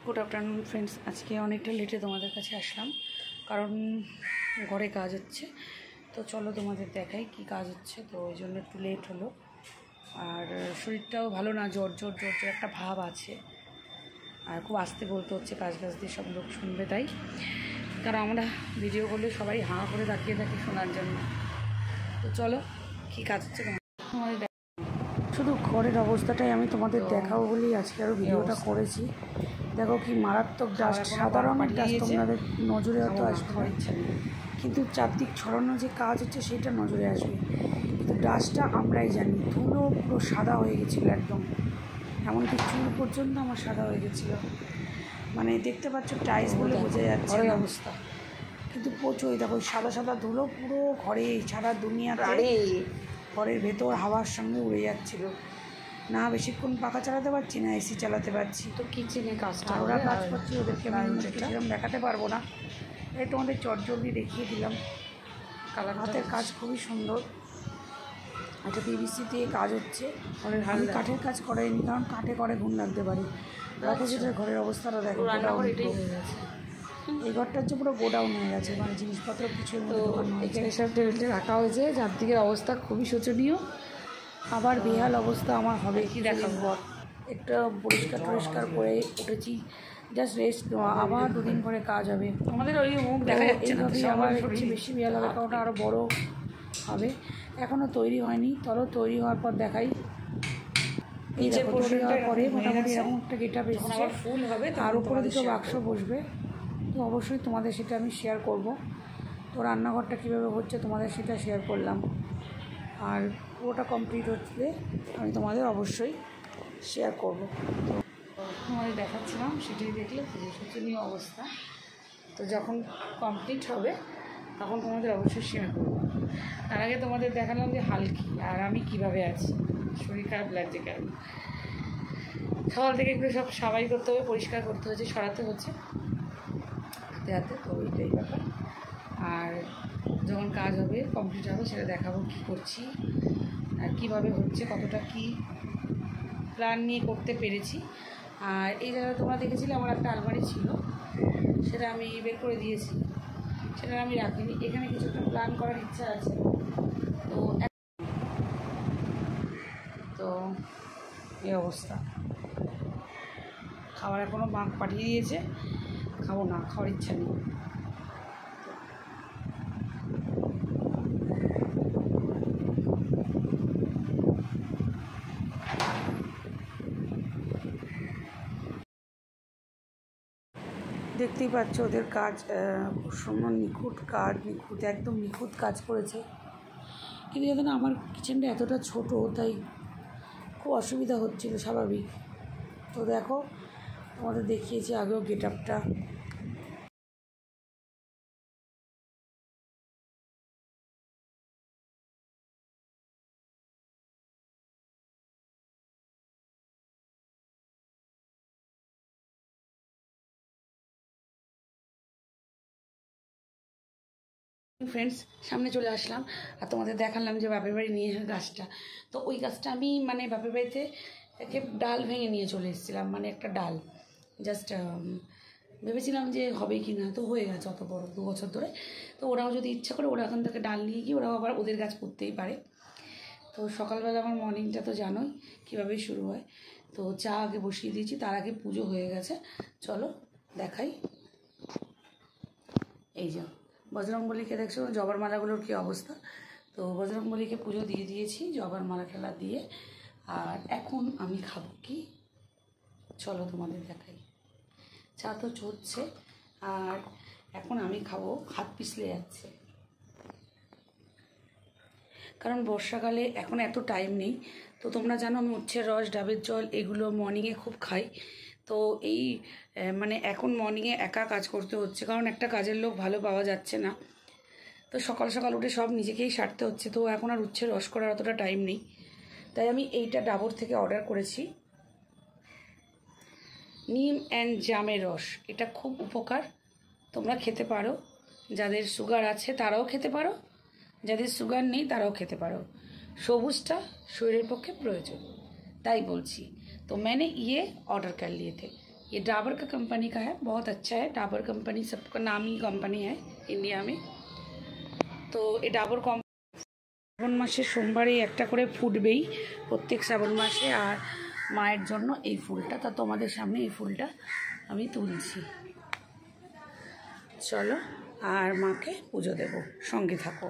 Good afternoon friends. আজকে অনেকটা লেটে তোমাদের কাছে আসলাম, কারণ ঘরে কাজ হচ্ছে। তো চলো তোমাদের দেখাই কি কাজ হচ্ছে। তো ওই জন্য একটু লেট হলো। আর শরীরটাও ভালো না, জ্বর জ্বর জ্বর জ্বর একটা ভাব আছে। আর খুব আস্তে বলতে হচ্ছে, কাজ দিয়ে সব লোক শুনবে তাই। কারণ আমরা ভিডিও করলে সবাই হাঁ করে তাকিয়ে থাকি শোনার জন্য। তো চলো কী কাজ হচ্ছে তোমাদের শুধু ঘরের অবস্থাটাই আমি তোমাদের দেখাবো বলেই আজকে আরও ভিডিওটা করেছি। দেখো কি মারাত্মক ডাস্ট, সাধারণ ডাস্ট তোমাদের নজরে হয়তো আসবে, কিন্তু চারদিক ছড়ানো যে কাজ হচ্ছে সেটা নজরে আসবে। কিন্তু ডাস্টটা আমরাই জানি। ধুলো পুরো সাদা হয়ে গেছিলো একদম, এমনকি চুল পর্যন্ত আমার সাদা হয়ে গেছিলো। মানে দেখতে পাচ্ছ টাইলস বলে বোঝা যাচ্ছে অবস্থা, কিন্তু প্রচুর দেখো সাদা সাদা ধুলো পুরো ঘরে, সারা দুনিয়াতে ঘরের ভেতর হাওয়ার সঙ্গে উড়ে যাচ্ছিলো। না বেশিক্ষণ পাখা চালাতে পারছি, না এসি চালাতে পারছি। তো কিচেনে কাজটা ওরা কাজ করছি, ওদেরকে আমি সেরকম দেখাতে পারবো না, তাই তোমাদের চটজলদি দেখিয়ে দিলাম। হাতের কাজ খুবই সুন্দর। একটা পিভিসি দিয়ে কাজ হচ্ছে। আমি কাঠের কাজ করাইনি, কারণ কাঠে করে ঘুম লাগতে পারে। দেখো যেটা ঘরের অবস্থাটা দেখো, এই ঘরটা হচ্ছে পুরো গোডাউন হয়ে গেছে, মানে জিনিসপত্র কিছু এখানে সব টেবিলটা রাখা হয়েছে। চারদিকের অবস্থা খুবই শোচনীয়, আবার বেহাল অবস্থা আমার হবে কি দেখাবো। একটা পরিষ্কার করে উঠেছি, জাস্ট রেস্ট নেওয়া, আবার দুদিন পরে কাজ হবে। আমাদের ওই মুখ দেখা যাচ্ছে না, আবার হচ্ছে বেশি বেহাল হবে, কারণ আরও বড় হবে। এখনও তৈরি হয়নি, তবে তৈরি হওয়ার পর দেখাই। এই দেখো তৈরি হওয়ার পরে মোটামুটি এরকম একটা গেটআপ এসেছে, ফুল হবে আর উপরে দুটো বাক্স বসবে। তো অবশ্যই তোমাদের সেটা আমি শেয়ার করব। তো রান্নাঘরটা কীভাবে হচ্ছে তোমাদের সেটা শেয়ার করলাম, আর পুরোটা কমপ্লিট হচ্ছে আমি তোমাদের অবশ্যই শেয়ার করব। তো তোমাদের দেখাচ্ছিলাম, সেটাই দেখলে খুবই শোচনীয় অবস্থা। তো যখন কমপ্লিট হবে তখন তোমাদের অবশ্যই শেয়ার করবো। তার আগে তোমাদের দেখালাম যে হালকি আর আমি কিভাবে আছি। শরীর খারাপ লাগছে কেন, সকাল থেকে একটু সব সাবাই করতে হবে, পরিষ্কার করতে হচ্ছে, সরাতে হচ্ছে হাতে হাতে। তো এইটাই ব্যাপার। আর যখন কাজ হবে, কমপ্লিট হবে, সেটা দেখাবো কী করছি আর কীভাবে হচ্ছে, কতটা কী প্ল্যান নিয়ে করতে পেরেছি। আর এই জায়গায় তোমরা দেখেছিলে আমার একটা আলমারি ছিল, সেটা আমি বের করে দিয়েছি, সেটা আমি রাখিনি। এখানে কিছু একটা প্ল্যান করার ইচ্ছা আছে। তো এই অবস্থা। খাবার এখনও মা পাঠিয়ে দিয়েছে, খাবো না, খাওয়ার ইচ্ছা নেই। দেখতেই পাচ্ছ ওদের কাজ খুব সুন্দর, নিখুঁত কাজ, একদম নিখুঁত কাজ করেছে। কিন্তু যাতে না আমার কিচেনটা এতটা ছোট, তাই খুব অসুবিধা হচ্ছিল, স্বাভাবিক। তো দেখো তোমাদের দেখিয়েছি আগেও গেটআপটা। ফ্রেন্ডস সামনে চলে আসলাম আর তোমাদের দেখালাম যে বাপের বাড়ি নিয়ে গাছটা। তো ওই গাছটা আমি মানে বাপের বাড়িতে একে ডাল ভেঙে নিয়ে চলে এসেছিলাম, মানে একটা ডাল জাস্ট ভেবেছিলাম যে হবে কি না, তো হয়ে গেছে অত বড় 2 বছর ধরে। তো ওরাও যদি ইচ্ছা করে ওরা এখান থেকে ডাল নিয়ে গিয়ে ওরাও আবার ওদের গাছ পুঁততেই পারে। তো সকালবেলা আমার মর্নিংটা তো জানোই কীভাবে শুরু হয়। তো চা আগে বসিয়ে দিয়েছি, তার আগে পুজো হয়ে গেছে। চলো দেখাই। এই যে বজরংবলীকে দেখছো, জবার মালাগুলোর কী অবস্থা। তো বজরংবলীকে পুজো দিয়ে দিয়েছি জবার মালা টালা দিয়ে। আর এখন আমি খাবো কি, চলো তোমাদের দেখাই। চা তো চলছে, আর এখন আমি খাবো, হাত পিছলে যাচ্ছে, কারণ বর্ষাকালে এখন এত টাইম নেই। তো তোমরা জানো আমি উচ্ছের রস, ডাবের জল এগুলো মর্নিংয়ে খুব খাই। তো এই মানে এখন মর্নিংয়ে একা কাজ করতে হচ্ছে, কারণ একটা কাজের লোক ভালো পাওয়া যাচ্ছে না। তো সকাল সকাল উঠে সব নিজেকেই সারতে হচ্ছে। তো এখন আর উচ্ছের রস করার অতটা টাইম নেই, তাই আমি এইটা ডাবর থেকে অর্ডার করেছি, নিম অ্যান্ড জামের রস। এটা খুব উপকার, তোমরা খেতে পারো। যাদের সুগার আছে তারাও খেতে পারো, যাদের সুগার নেই তারাও খেতে পারো। সবুজটা শরীরের পক্ষে প্রয়োজন, তাই বলছি। तो मैंने ये ऑर्डर कर लिए थे, ये डाबर का कंपनी का है, बहुत अच्छा है। डाबर कंपनी सबका नामी कंपनी है इंडिया में। তো এই ডাবর শ্রাবণ মাসে সোমবারে একটা করে ফুটবেই প্রত্যেক শ্রাবণ মাসে। আর মায়ের জন্য এই ফুলটা, তা তোমাদের সামনে এই ফুলটা আমি তুলছি। চলো আর মাকে পুজো দেবো, সঙ্গে থাকো।